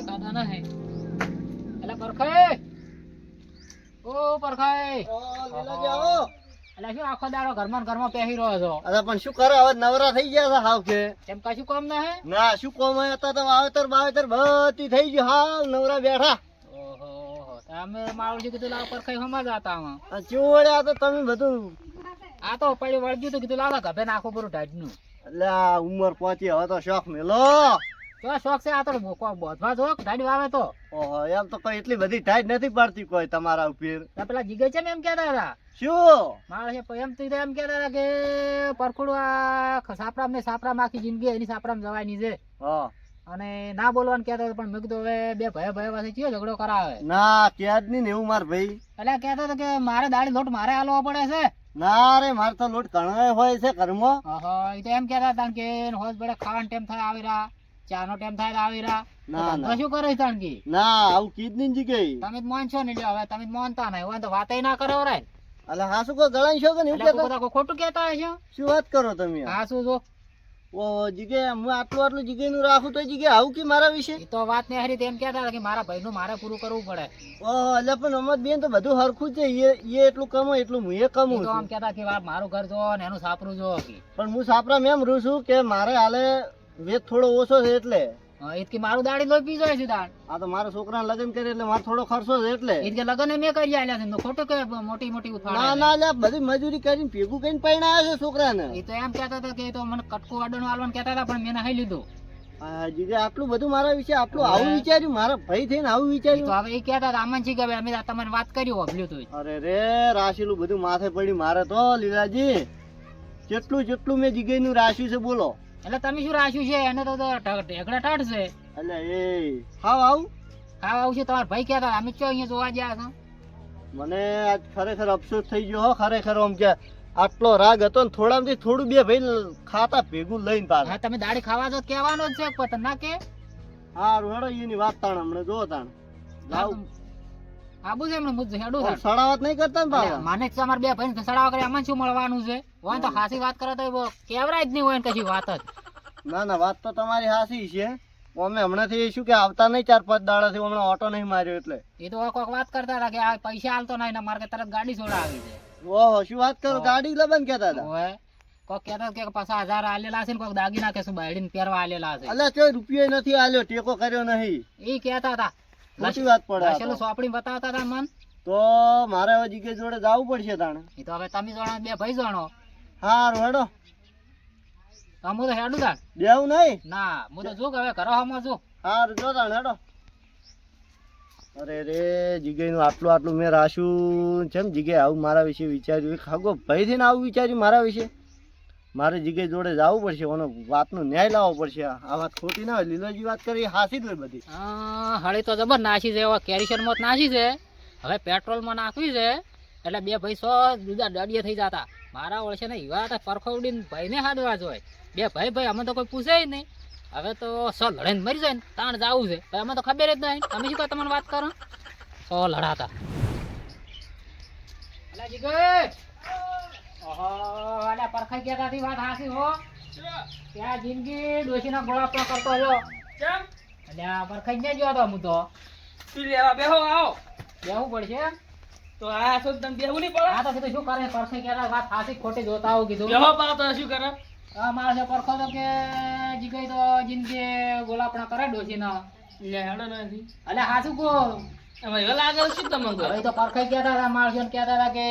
દેખાતા નહીં. એટલે પરખાય, ઓ પરખાય. એટલે શું આખો દાડો ઘરમાં ને ઘરમાં પેહી રહ્યો છો? અરે પણ શું કરે હવે નવરા થઈ ગયા છે હાવ કે તેમ કશું કામ ના હે? ના શું કોમ હે અત્યારે તો વાવેતર બાવેતર બધી થઈ ગયું હાવ નવરા બેઠા. ઓહો, તમે મારું કીધું લાવ પરખાય હમણાં જાતા હું. આ ચૂવડ્યા તો તમે બધું આ તો પડ્યું વળગ્યું તો કીધું લાવ ગભે નાખો પૂરું ઢાઢનું. એટલે આ ઉંમર પહોંચી હવે તો શોખ મેલો. તો શોખ છે આ તો બોધવા જો ઢાઢી વાવે તો. ઓહો એમ તો કોઈ એટલી બધી ટાઈટ નથી પડતી કોઈ તમારા ઉપર. તો પેલા જીગે છે ને એમ કહેતા હતા શું મારે એમ તો એમ કહેતા હતા કે પરખુડું આ સાપરામ ને સાપરામ આખી જિંદગી એની સાપરામ જવાની છે હા અને ના બોલવાનું કહેતા હતા. પણ મેં કીધું હવે બે ભય ભય પાસે ચિયો ઝઘડો કરાવે. ના ત્યાં જ નહીં ને એવું માર ભાઈ. એટલે કહેતા હતા કે મારે દાડી લોટ મારે હાલવો પડે છે. ના રે મારે તો લોટ ઘણો હોય છે ઘરમાં. ઓહો એ તો એમ કહેતા હતા કે હોજ બડે ખાવાનો ટાઈમ થાય આવી રહ્યા, ચાનો ટાઈમ થાય આવી રહ્યા. ના તો શું કરે છે તણકી? ના આવું કીધ નહીં જગ્યાએ. તમે જ માનશો ને લ્યો હવે તમે જ માનતા નહીં હોય તો વાતે ના કરો રે. એટલે હા શું કહો ગળાઈ છો કે નહીં એટલે કહેતા? કોઈ ખોટું કહેતા હશો? શું વાત કરો તમે? હા શું જો ઓ જગ્યાએ હું આટલું જગ્યાનું રાખું તો જગ્યાએ આવું કે મારા વિશે? એ તો વાત ને હરી તેમ કહેતા હતા કે મારા ભાઈનું મારે પૂરું કરવું પડે. ઓહો એટલે પણ અમાર બેન તો બધું હરખું જ છે. એ એટલું કમો એટલું હું એ એ કમું તો આમ છું. કહેતા કે મારું ઘર જો ને એનું સાપરું જો કે પણ હું સાપરામ એમ રહું છું કે મારે હાલે વેત થોડો ઓછો છે એટલે. કે મારું દાડી લોહી પી જાય છે દાડ. આ તો મારા છોકરાને લગ્ન કરે એટલે મારે થોડો ખર્ચો છે એટલે. એ કે લગન મેં કરી આલ્યા છે તો ખોટું કે મોટી મોટી ના ઉથાળે ના લે બધી મજૂરી કરીને ભેગું કરીને પરણાયા છે છોકરાને. એ તો એમ કહેતા હતા કે એ તો મને કટકો વાડવાનું આલવાનું કહેતા હતા પણ મેં નહીં લીધું. આ જગ્યાએ આટલું બધું મારા વિશે આટલું આવું વિચાર્યું મારા ભાઈ થઈને આવું એ તો વિચાર્યું. હવે એ કહેતા હતા આમાં છે કે હવે અમે તમારી વાત કરી હોભલ્યું તું. અરે રે રાશિલું બધું માથે પડ્યું મારે તો લીલાજી. જેટલું મેં જગ્યાનું રાશિ છે બોલો. એટલે તમે શું રાખ્યું છે એને તો ઢેકડા ટાઢશે. એટલે એ હાવ આવું હા આવું છે તમારા ભાઈ કહેતા અમે ચો અહીંયા જોવા ગયા છો. મને આજ ખરેખર અફસોસ થઈ ગયો હો ખરેખર. આમ કે આટલો રાગ હતો ને થોડામાંથી થોડું બે ભાઈ ખાતા ભેગું લઈને પાછા. હા તમે દાડી ખાવા તો કહેવાનો જ છે પતન ના કે હારું હેડો એની વાત તાણ હમણાં જો તાણ લાવ આબુ છે એમને મુદ્દે હેડું આમ સડાવત નહીં કરતા ને બાબા. મને જ તમારા બે ભાઈ સડાવા કરે આમાં શું મળવાનું છે? હોય તો હાસી વાત કરે તો કેવરાય જ નહીં હોય ને કશી વાત જ. ના ના વાત તો તમારી હાસી છે. અમે હમણાંથી શું કે આવતા નહીં 4-5 દાડાથી હમણાં ઓટો નહીં માર્યો એટલે. એ તો કોઈક વાત કરતા હતા કે આ પૈસા હાલતો નહીં ને મારે કે તરત ગાડી છોડાવી છે. ઓહો શું વાત કરો ગાડી લબન કેતા હતા. હોય કોઈક કહેતા કે પાછા 1000 આલેલા છે ને કોઈક દાગીના કે શું બાયડીને પહેરવા આલેલા છે. અલ્યા કોઈ રૂપિયો નથી આલ્યો ટેકો કર્યો નહીં. એ કહેતા હતા ખોટી વાત પડે આ તો. લસેલું સોપડી બતાવતા હતા મન. તો મારે હવે જીગે જોડે જવું પડશે તાણે. એ તો હવે તમે જાણો બે ભાઈ જાણો. હારું હેડો હું તો હેડું તાણ દેવું નહીં. ના હું તો શું કે હવે ઘરો હમણાં શું. હારું જો તાણ હેડો. અરે રે જીગેનું આટલું મેં રાખ્યું છે ને જીગે આવું મારા વિશે વિચાર્યું. ખાગો ભાઈ થઈને આવું વિચાર્યું મારા વિશે. મારે જીગે જોડે જવું પડશે ઓનો વાતનો ન્યાય લાવવો પડશે. આ વાત ખોટી ના હોય. લીલાજી વાત કરી હાસી જ હોય બધી. હળી તો જબર નાસી છે કેરીશન મોત નાસી છે. હવે પેટ્રોલમાં નાખવી છે એટલે બે ભાઈ 100 જુદા દડિયા થઈ જતા. મારા ઓળશે ને એવા હતા પરખવડીને ભાઈને હાડવા જ હોય. બે ભાઈ અમે તો કોઈ પૂછે જ નહીં. હવે તો 100 લડાઈને મરી જાય ને તાણ જવું છે ભાઈ અમે તો ખબર જ નહીં. તમે શું કહો તમને વાત કરો 100 લડાતા. પરખાઈ ગયા હતી વાત હાસી હો. ત્યાં જિંદગી ડોશીના ગોળા પણ કરતો જો. એટલે આ પરખાઈ જ ગયો હતો હું તો. બેહો આવો બેહવું પડશે તો આ છો તમે બેહવું નહીં પડે. આ તો કીધું શું કરે પરખાઈ ગયા વાત હાસી ખોટી જોતા આવું કીધું. બેહો પાડો તો શું કરે? આ માણસે પરખો તો કે જીગઈ તો જિંદગી ગોળાપણા કરે ડોશીના. લે હેડો નથી એટલે હાસું કો એમાં એવા લાગે શું તમે હવે તો પરખાઈ ગયા હતા માણસો કહેતા હતા કે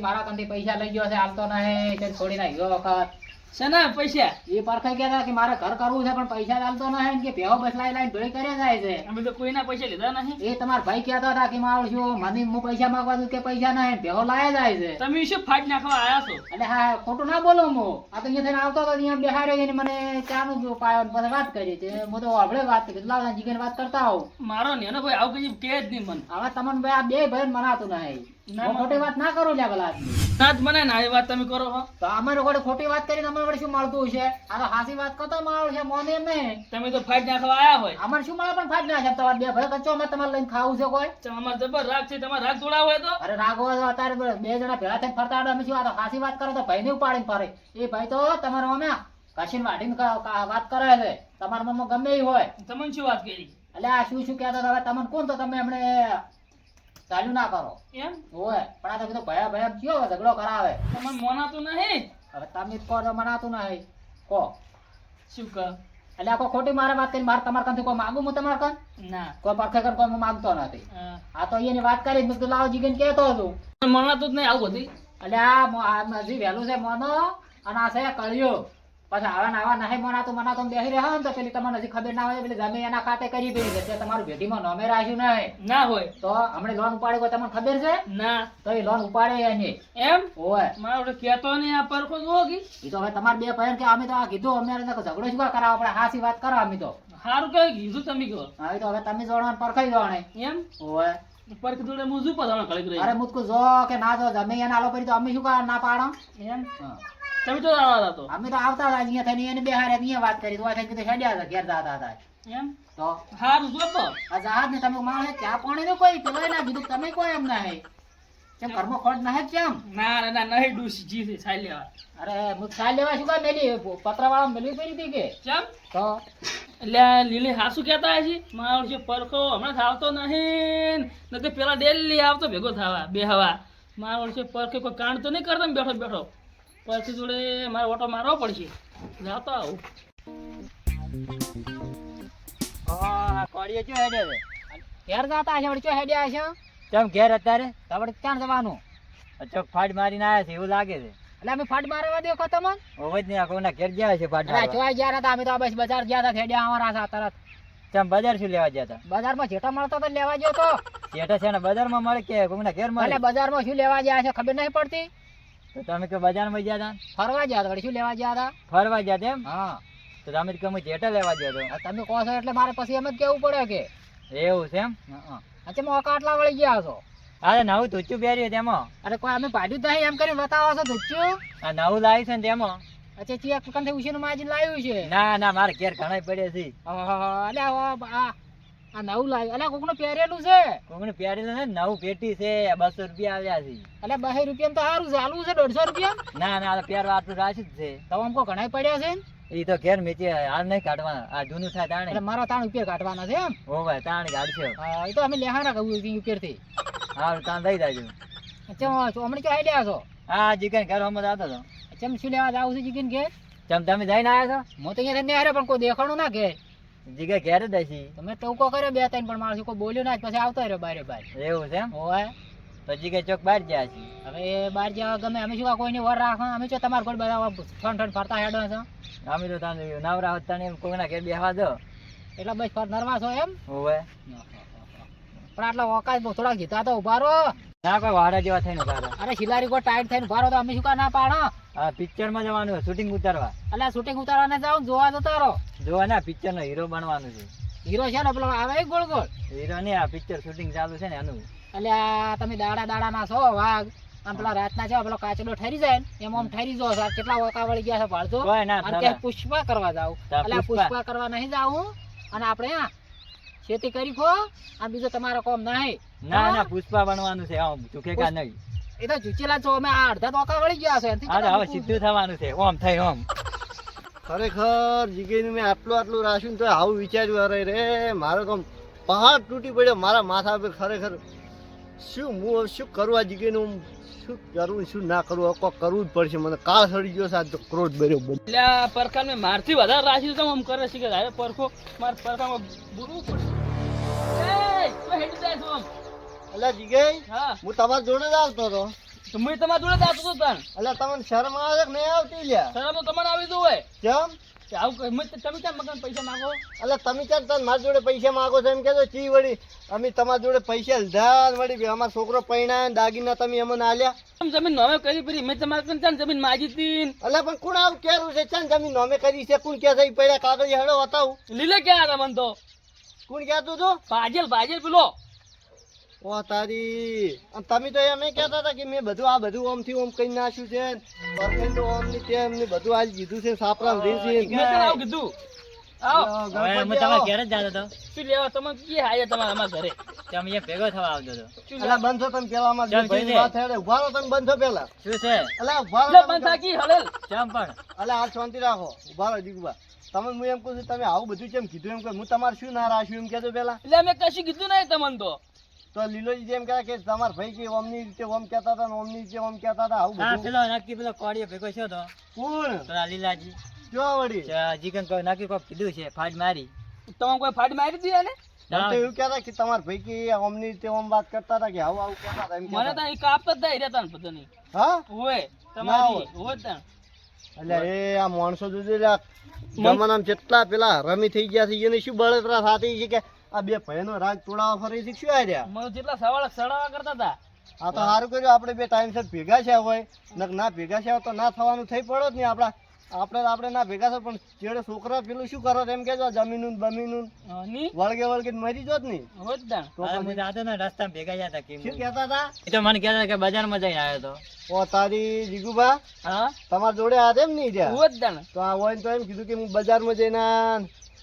મારા કંથી પૈસા લઈ ગયો છે હાલતો નહીં તે છોડી નાખ્યો વખત. શેના પૈસા? એ પરખાઈ ગયા હતા કે મારે ઘર કરવું છે પણ પૈસા ચાલતો નહીં કે ભેહો બસલાઈ લાઈને ધોળી કરે જાય છે. અમે તો કોઈના પૈસા લીધા નહીં. એ તમારા ભાઈ કહેતા હતા કે મારું શું મને હું પૈસા માંગવા દઉં કે પૈસા નહીં ભેહો લાયા જાય છે. તમે શું ફાટ નાખવા આયા છો? એટલે હા ખોટું ના બોલો હું આ તો અહીંયા થઈને આવતો હતો અહીંયા બેહાડ્યો જઈને મને ચાનું જો પાયો પછી વાત કરી છે. હું તો આપણે વાત કરી લાવ જીગન વાત કરતા આવું. મારો નેનો ભાઈ આવું કઈ કે જ નહીં મને. હવે તમને આ બે ભાઈ મનાતું નહીં. હું ખોટી વાત ના કરું લ્યા ભલા આદમી. ના જ મને ના એ વાત તમે કરો હો. તો અમારે વડે ખોટી વાત કરીને અમારે વડે શું મળતું છે? આ તો હાસી વાત કરતો મારું છે મોને એમ નહીં. તમે તો ફાટ નાખવા આયા હોય. અમારે શું મળે પણ ફાટ ના છે તમારે બે ભાઈ કચ્ચો અમારે તમારે લઈને ખાવું છે કોઈ? અમારે જબર રાગ છે. તમારે રાગ જોડાવો હોય તો અરે રાગો અત્યારે બે જણા ભેળા થઈને ફરતા હતા અમે શું આ તો હાસી વાત કરો તો ભાઈ ને ઉપાડીને ફરે. એ ભાઈ તો તમારા અમે કશીને વાઢીને વાત કરે છે. તમારા મમ્મી ગમે એ હોય તમને શું વાત કરી? એટલે આ શું કહેતા હતા? હવે તમને કોણ તો તમે એમણે ચાલ્યું ના કરો એમ હોય પણ આ તો કીધું ભયા ભયા કયો ઝઘડો કરાવે તમને મોનાતું નહીં હવે તમે જ કહો તો મનાતું નહીં કહો શું કર એટલે આખો ખોટી મારે વાત કરી મારે તમારા કાનથી કોઈ માગું હું તમારા કાન ના કોઈ પરખે કર કોઈ હું માગતો નથી હા. આ તો અહીંયાની વાત કરી મેં કીધું લાવો જીગન કહેતો હતો મોનાતું જ નહીં આવું બધી એટલે આ હજી વહેલું છે મોનો અને આ છે કળિયો પછી આવા ને આવા નહીં મનાતું બેસી રહ્યા ને તો પેલી તમને હજી ખબર ના હોય પેલી જમીન એના ખાતે કરી પડી છે તમારું ભેટીમાં નોમે રાખ્યું નહીં ના હોય તો હમણાં લોન ઉપાડે કોઈ તમને ખબર છે ના તો એ લોન ઉપાડે એની એમ હોય મારો કહેતો નહીં આ પરખો જોવો કે એ તો હવે તમારે બે ભાઈ કે અમે તો આ કીધું અમને તો ઝઘડો શું કરાવો આપણે હાસી વાત કરો અમે તો સારું કઈ કીધું તમે કહો હવે તો હવે તમે જોડવાનું પરખાઈ જોણે એમ હોય પરખ જોડે હું શું પધારણ કરી રહી અરે મુજકો જો કે ના જો જમે એને આલો પડી તો અમે શું ના પાડો એમ હા. તમે તો આવતા તો અમે તો આવતા હતા અહીંયા થઈને એને બેહારે અહીંયા વાત કરી તો આ થઈને કીધું હેડ્યા હતા ઘેર જતા હતા એમ તો સારું જો તો આ જહાજ ને તમે માણસ ચા પાણી નો કોઈ પેલો ના કીધું તમે કોઈ એમ ના હે કેમ ઘરમાં ખોટ ના હે કેમ ના ના ના નહીં ડૂસી જી સાઈ લેવા અરે હું ચાલ લેવા શું કામ મેલી પત્ર વાળા મેલી પડી હતી કે કેમ તો એટલે આ લીલી હાસુ કહેતા હજી મારો જે પરખો હમણાં આવતો નહીં ને તો પેલા ડેલી આવતો ભેગો થવા બે હવા મારો છે પરખે કોઈ કાંડ તો નહીં કરતો ને બેઠો બેઠો પરખી જોડે મારે ઓટો મારવો પડશે જાતો આવું કોડીએ ચો હેડે છે ઘેર જતા હશે વળી ચો હેડ્યા હશે કેમ ઘેર અત્યારે તવડે ક્યાં જવાનું અચોક ફાડ મારીને આવ્યા છે એવું લાગે છે એટલે અમે ફાટ મારવા દેખો તમને હવે જ નહીં આ કોઈના ઘેર ગયા છે ફાડ અરે મારવા. જોઈ ગયા હતા અમે તો બસ બજાર ગયા હતા હેડ્યા અમારા હતા તરત કેમ બજાર શું લેવા ગયા હતા? બજારમાં જેટલો મળતો તો લેવા ગયો તો જેઠા છે ને બજારમાં મળે કે કોઈના ઘેર મળે? એટલે બજારમાં શું લેવા ગયા છે ખબર નહીં પડતી તો તમે કે બજારમાં ગયા હતા? ફરવા ગયા હતા વળી શું લેવા ગયા હતા ફરવા ગયા હતા એમ? હા તો તમે તો કહો જેઠા લેવા ગયા આ તમે કહો છો એટલે મારે પછી એમ જ કેવું પડે કે તો એવું છે એમ? અચ્છા મોકા આટલા વળી ગયા છો અરે નવું ધોચું પહેર્યું તેમાં અરે કોઈ અમે ભાડ્યું જ નહીં એમ કરીને બતાવો છો ધોચ્યું આ નવું લાવ્યું છે ને તેમાં. અચ્છા ચિયા કંથી ઉછીનું માજીને લાવ્યું છે ના ના મારે ઘેર ઘણા પડે છે. અલ્યા આ નવું લાવ્યું અલ્યા કોકનું પહેરેલું છે કોઈને પહેરેલું છે ને નવું પેટી છે 200 રૂપિયા આવ્યા છે. અલ્યા 200 રૂપિયા તો સારું છે હાલવું છે 150 રૂપિયા ના ના આ પહેરવા આટલું રાખ્યું જ છે. તો આમ કો ઘણા પડ્યા છે ને એ તો ઘેર મેચી હાલ નહીં કાઢવાના આ જૂનું થાય તાણે. એટલે મારો 3 રૂપિયા કાઢવાના છે એમ હોવે તાણે કાઢશે. હા એ તો અમે લેહાના કહું છું ઉપરથી હા તાણ દઈ દેજો. અચ્છા હમણાં ક્યાં આઈડિયા છો હા જીગન ઘર હમણાં આવતો હતો. ચમ શું લેવા જાવ છે જીગીન ઘેર ચમ તમે જઈને આવ્યા છો? હું તો અહીંયા થઈને હારે પણ કોઈ દેખાણું ના ઘેર જીગા ઘેર જ હશી. તમે ટોકો કર્યો 2-3 પણ માણસ કોઈ બોલ્યો ના જ પછી આવતો રહ્યો બારે બાર એવું છે એમ? હોય તો જીગા ચોક બહાર ગયા છે. હવે એ બહાર જવા ગમે અમે શું કોઈને વર રાખવા અમે શું તમારા ઘર બધા ઠંડ ફરતા હેડો છો અમે તો તાને નવરા હતા ને કોઈના ઘેર બેહવા દો. એટલે બસ ફર નરવા છો એમ હોવે પણ આટલા ઓકાશ થોડાક જીતા તો ઉભા રહો ના કોઈ વાડા જેવા થઈને ઉભા રહો. અરે શિલારી કોઈ ટાઈટ થઈને ઉભા રહો તો અમે શું કા ના પાડો આ પિક્ચર માં જવાનું શૂટિંગ ઉતારવા. એટલે શૂટિંગ ઉતારવાને જાવ જોવા જતા રહો જોવા ના પિક્ચર નો હીરો બનવાનું છે. હીરો છે ને પેલો આવે એ ગોળ ગોળ હીરો ને આ પિક્ચર શૂટિંગ ચાલુ છે ને એનું. એટલે આ તમે દાડા ના છો વાઘ આમ પેલા રાતના છે પેલો કાચલો ઠરી જાય ને એમ આમ ઠરી જો સર કેટલા ઓકા વળી ગયા છે ભાળજો કોઈ ના અને થતા. ક્યાંક પુષ્પા કરવા જાવ તા એટલે આ પુષ્પા. પુષ્પા કરવા નહીં જાવું અને આપણે આ ખેતી કરી ખો આ બીજો તમારો કોમ નહીં ના ના પુષ્પા બનવાનું છે આમ ઝૂકેગા નહીં. એ તો ચૂચેલા છો અમે આ અડધા તો ઓકા વળી ગયા છે એનાથી હા તો હવે કેટલા સીધું થવાનું છે ઓમ થઈ ઓમ. ખરેખર જીગીનું મેં આટલું રાખ્યું ને તો આવું વિચાર્યું અરે રે મારો તો પહાડ તૂટી પડ્યો મારા માથા પર. ખરેખર શું હું શું કરું આ જીગીનું શું કરવું શું ના કરવું હવે કોક કરવું જ પડશે મને કાળ સડી ગયો છે આજ તો ક્રોધ ભર્યો બધો. એટલે આ પરખા મેં મારથી વધારે રાખી તો આમ કરે છે કે અરે પરખો માર પરખામાં બુરવું પડશે એ તો હેડી જાય છો આમ. અલ્યા જીગાઈ હા હું તમારા જોડે જ આવતો હતો. તો હું તમારા જોડે જ આવતો હતો તાણ અલ્યા તમને શરમ આવે છે કે નહીં આવતી લ્યા? શરમ તો તમને આવી દઉં હોય કેમ? કે આવું તમે કેમ મકાન પૈસા માંગો અલ્યા તમે ક્યાં તમે મારા જોડે પૈસા માગો છો એમ કહેતો ચી વળી અમે તમારા જોડે પૈસા લીધા ને વળી અમારો છોકરો પૈણા ને દાગીના તમે અમને આલ્યા. આમ જમીન નવે કરી પડી મેં તમારે કન ચાલ જમીન માજી હતી અલ્યા પણ કોણ આવું કેરું છે ચાલ જમીન નોમે કરી છે કોણ કે છે ઈ પડ્યા કાગળ હેડો બતાવું લીલે ક્યાં હતા મન તો કોણ કહેતું હતું? ભાજેલ પેલો ઓ તારી અને તમે તો એમ કહેતા હતા કે મેં બધું આ બધું ઓમથી ઓમ કઈ નાખ્યું છે પરફેક્ટ ઓમ ની તેમ ને બધું આજ કીધું છે સાપરા રીસી. મેં તને આવું કીધું આવો હવે હું તમારા ઘેર જ જતો હતો. શું લેવા તમે કી હાય તમારા અમારા ઘરે તમે અહીંયા ભેગો થવા આવતો હતો. શું અલ્યા બંધો તમે પેલા માં ચાલ, ભાઈ શું છે? વાત હેડે ઉભા રહો તમે બંધો પેલા. શું છે? અલ્યા ઉભા લે રહો બંધ તમે. થાકી હલેલ ચમ પણ અલ્યા હાલ શાંતિ રાખો ઉભા રહો જીગુબા. તમે હું એમ કહું છું તમે આવું બધું કેમ કીધું એમ કે હું તમારે શું ના રાખ્યું એમ કહેતો પેલા એટલે અમે કશું કીધું નહીં તમને તો લીલોજી જેમ કહે કે તમારા ભાઈ કે ઓમની રીતે ઓમ કહેતા હતા ને ઓમની રીતે ઓમ કહેતા હતા આવું હા બધું પેલો નક્કી પેલો કોળીઓ ભેગો છો તો કોણ પેલા લીલાજી જો વળી જીગન કોઈ નક્કી કોઈ કીધું છે ફાડ મારી તમે કોઈ ફાડી મારી દીધી ને મને તો એવું કહેતા કે તમારા ભાઈ કે ઓમની રીતે ઓમ વાત કરતા હતા કે આવું આવું કહેતા હતા એમ મને કહેતા તો એક આપતા જ નહીં રહેતા ને બધા નહીં હા હોય ના તમારી હોય ત્યાં એટલે એ આ માણસો જોજો લ્યા જમાનામાં જેટલા પેલા રમી થઈ ગયા છે એને શું બળતરા થતી છે કે આ બે ભાઈનો રાગ તોડાવા ફરી છે શું આ રહ્યા મને જેટલા સવાલ સડાવા કરતા હતા આ તો સારું કર્યું આપણે બે ટાઈમસર ભેગા છે હોય ના ભેગા છે તો ના થવાનું થઈ પડો જ નહીં આપણે ના ભેગા છે પણ જેડે છોકરા પેલું શું કરો એમ કેજો જમીનું બમીનું ની વળગે મરી જો જ નહીં હોય જ ત્યાં તો અરે પછી હું જાતો ને રસ્તામાં ભેગા ગયા હતા કે શું કહેતા હતા એ તો મને કહેતા કે બજારમાં જઈને આવ્યો તો ઓ તારી જીગુબા હા તમારા જોડે આ એમ નહીં રહ્યા હોય જ ત્યાં તો આ હોય ને તો એમ કીધું કે હું બજારમાં જઈને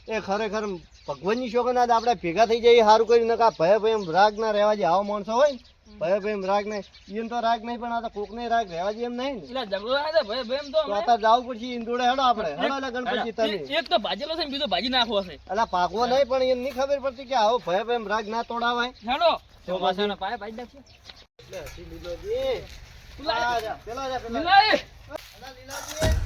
એ ખરેખર ભગવાનની શોખન આજ આપણે ભેગા થઈ જઈએ સારું કર્યું ને કા ભય ભય રાગ ના રહેવા જે આવા માણસો હોય ને ભય ભય રાગ નહીં એમ તો રાગ નહીં પણ આ તો કોક ને રાગ રહેવા જે એમ નહીં ને એટલે ઝઘડો થાય ભાઈ ભાઈ એમ તો તો અત્યારે જાવું પડશે એમ જોડે હેડો આપણે હેડો એટલે ગણપતિ તમે એક તો ભાજેલો છે ને બીજો ભાજી નાખવો છે એટલે પાકવો નહીં પણ એમ નહીં ખબર પડતી કે આવો ભય ભય રાગ ના તોડાવાય હેડો તો પાછાનો પાય ભાઈ નાખશે એટલે હસી લીલોજી. આ જા, પેલા જા, પેલા જા. મિલાઈ. અલા લીલાજી.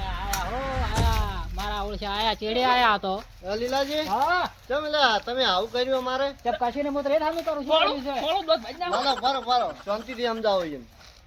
આયા મારા ઓળશે આયા ચેડે આયા તો અલા લીલાજી હા ચમ એટલે તમે આવું કર્યું અમારે તે કશી ને હું તો રેડ હામી કરું છું થોડું થોડું દોસ્ત ભાજી નાખો ના ફરો ફરો શાંતિથી સમજાવો એમ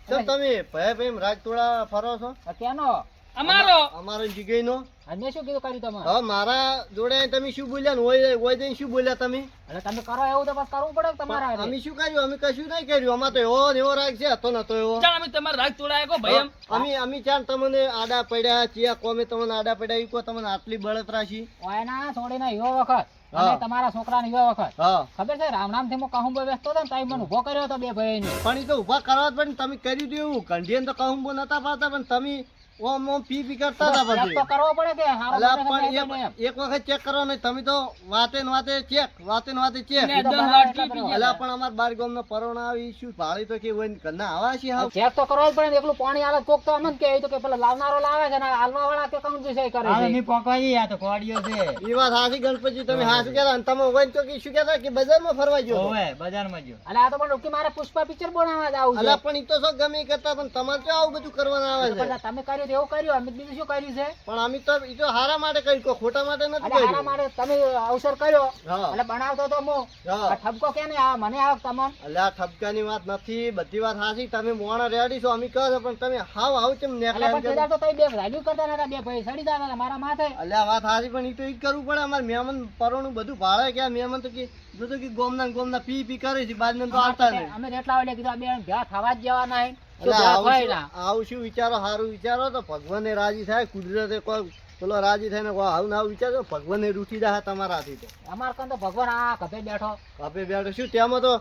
ચમ તમે ભય ભય રાગ તોડા ફરો છો કેનો અમારો અમારો જીગઈનો અને શું કીધું કર્યું તમે હવે મારા જોડે તમે શું બોલ્યા ને ઓય જઈને શું બોલ્યા તમે એટલે તમે કરો એવું તો બસ કરવું પડે તમારા અમે શું કર્યું અમે કશું નહીં કર્યું અમાર તો એવો ને એવો રાગ છે હતો નતો એવો ચાલ અમે તમારે રાગ તોડાય કો ભાઈ એમ અમે ચાલ તમને આડા પડ્યા ચિયા કોમે તમને આડા પડ્યા ઈ કો તમને આટલી બળતરા છી ઓયના છોડીને યો વખત હા. અને તમારા છોકરાને યો વખત હા ખબર છે રામ નામ થી હું કહું વ્યસ્ત હતો ને તાઈ મને ઉભો કર્યો હતો બે ભાઈ પણ ઈ તો ઉભા કરવા જ પડે ને તમે કર્યું હતું એવું કંઢિયન તો કહું બો નતા પાડતા પણ તમે ઓમ ઓમ પી કરતા હતા પછી તો કરવો પડે કે હારો અલા મને પણ ખબર એમ. એક વખત ચેક કરો ને તમે તો વાતે ને વાતે ચેક ચેક ને તો 10 બનાવે વાટકી એટલે પી ગયા અલા પણ અમાર બાર ગામ નો પરોણા આવી શું ભાળી તો કે હોય ને ઘરના આવા છે હાવ ચેક તો કરવો જ પડે ને એકલું પાણી આવે કોક તો અમને કે એ તો કે પેલા લાવનારો લાવે છે ને હાલવા વાળા કે કમ છે કરે હવે છે નહીં પોકવાઈ આ તો કોળીઓ છે ઈ વાત હાસી ગણપતિ તમે હાસું કહેતા અને તમે હોય ને તો કે શું કહેતા કે બજારમાં ફરવા ગયો હતો. ઓવે બજારમાં જો અલે આ તો પણ રોકી મારે પુષ્પા પિક્ચર બનાવવા જાવું છે અલા પણ ઈ તો શું ગમે ઈ કરતા પણ તમારે તો આવું બધું કરવાનું આવે છે પણ તમે કર્યું તો એવું કર્યું અમે બીજું શું કર્યું છે પણ અમે તો ઈ તો હારા માટે કર્યું કોઈ ખોટા માટે નથી અલે હારા કર્યું મારે તમે અવસર કર્યો હા એટલે બનાવતો તો હું હા આ ઠપકો કે ને આ મને આવ તમન અલ્યા ઠપકાની વાત નથી બધી વાત હાસી તમે મોણા રેડી છો અમે કહો છો પણ તમે હાવ આવું કેમ અલે નેકળ્યા પણ તેદાર તો તઈ બે વેલ્યુ કરતા નતા બે ભાઈ સડી જતા હતા મારા માથે અલ્યા વાત હાસી પણ ઈ તો ઈ જ કરવું પડે અમારે મહેમાન પરોણું બધું ભાડે કે મહેમાન તો કે જોતો કે ગોમના પી કરે છે બાદ તો આવતા નહીં અમે એટલા વાડે કીધું આ બે ભેગા થવા જ જવાના હે એટલે ભેગા આવું થાય શું- ના આવું શું વિચારો સારું વિચારો તો ભગવાને રાજી થાય કુદરતે કોઈ પેલો રાજી થાય ને કોઈ આવું ને આવું વિચારો ભગવાને રૂઠી જાય તમારાથી તો અમાર કન તો ભગવાન આ કભે બેઠો આપે બેઠો શું તેમાં તો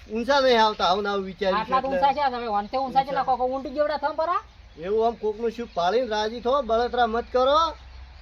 ઊંચા નહીં આવતા આવું ને આવું વિચાર્યું આટલા તો છે ઊંચા એટલે. છે હવે વનતે ઊંચા છે લાકો ઊંટી જેવડા થમ પરા એવું આમ કોકનું શું પાડીને રાજી થો બળતરા મત કરો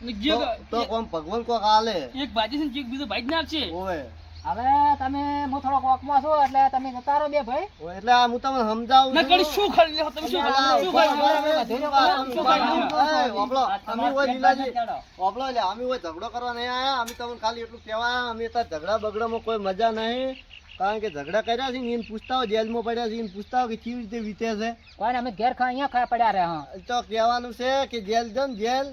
ને જે તો કોમ ભગવાન કોક આલે એક ભાજી છે ને એક બીજો ભાજી નાખશે ઓવે હવે તમે હું થોડો કોકમાં છો એટલે તમે જતા રહો બે ભાઈ ઓવે, એટલે આ હું તમને સમજાવું ના છું. કરી શું ખાલી લેવો તમે શું અલા, શું ઉભા, ખાલી ઉભા, લેવો? ઉભા, શું ઉભા, ખાઈ એ, ઓબળો, અમે ઓય લીલાજી, ઓબળો, એટલે અમે ઓય ઝઘડો કરવા નહીં આયા અમે તમને ખાલી એટલું કહેવા અમે તો ઝઘડા બગડામાં કોઈ મજા નહીં કારણ કે ઝઘડા કર્યા છે ને એને પૂછતા હોય જેલમાં પડ્યા છે એને પૂછતા હોય કે કેવી રીતે વીતે છે કોઈ અમે ઘેર ખા અહીંયા ખા પડ્યા રહે હા તો કહેવાનું છે કે જેલ જો ને જેલ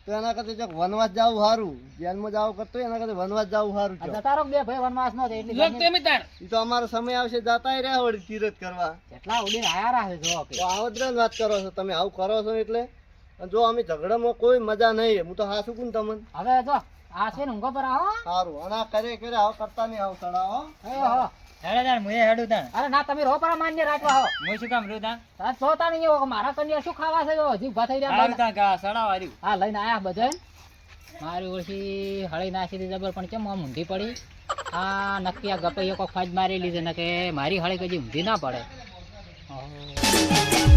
તો એના કરતા જો વનવાસ જવું સારું જેલમાં જવું કરતો હોય એના કરતા વનવાસ જવું સારું આ છે જતા રહો બે ભાઈ વનવાસ નો થાય એટલી લોક ગમે- તમે તાર એ તો અમારો સમય આવશે જાતા રહ્યા વળી તીરથ કરવા કેટલા ઉડીને આયા રહે જો કે તો આવદ્ર વાત કરો છો તમે આવું કરો છો એટલે અને જો અમે ઝઘડામાં કોઈ મજા નહીં હું તો હાસું કું તમને હવે જો આ છે ને ઊંઘો પર આવો સારું અને આ કરે આવ કરતા નહીં આવ ચડાવો હો હેડે તાણ મુએ હેડું તાણ અરે ના તમે રો પર માન્ય રાખવા હો હું શું કામ રહ્યું તાણ આ જોતા નહીં એવો કે મારા કન્યા શું ખાવા છે જો હજી ઉભા થઈ રહ્યા હારું તાણ કા સડાવ હાર્યું હા લઈને આયા બધા મારી ઓળખી હળી નાખી દીધી જબર પણ કેમ આમ ઊંધી પડી આ નક્કી આ ગપૈયો કોઈ ફાજ મારી લીધે ને કે મારી હળી કદી ઊંધી ના પડે ઓહો.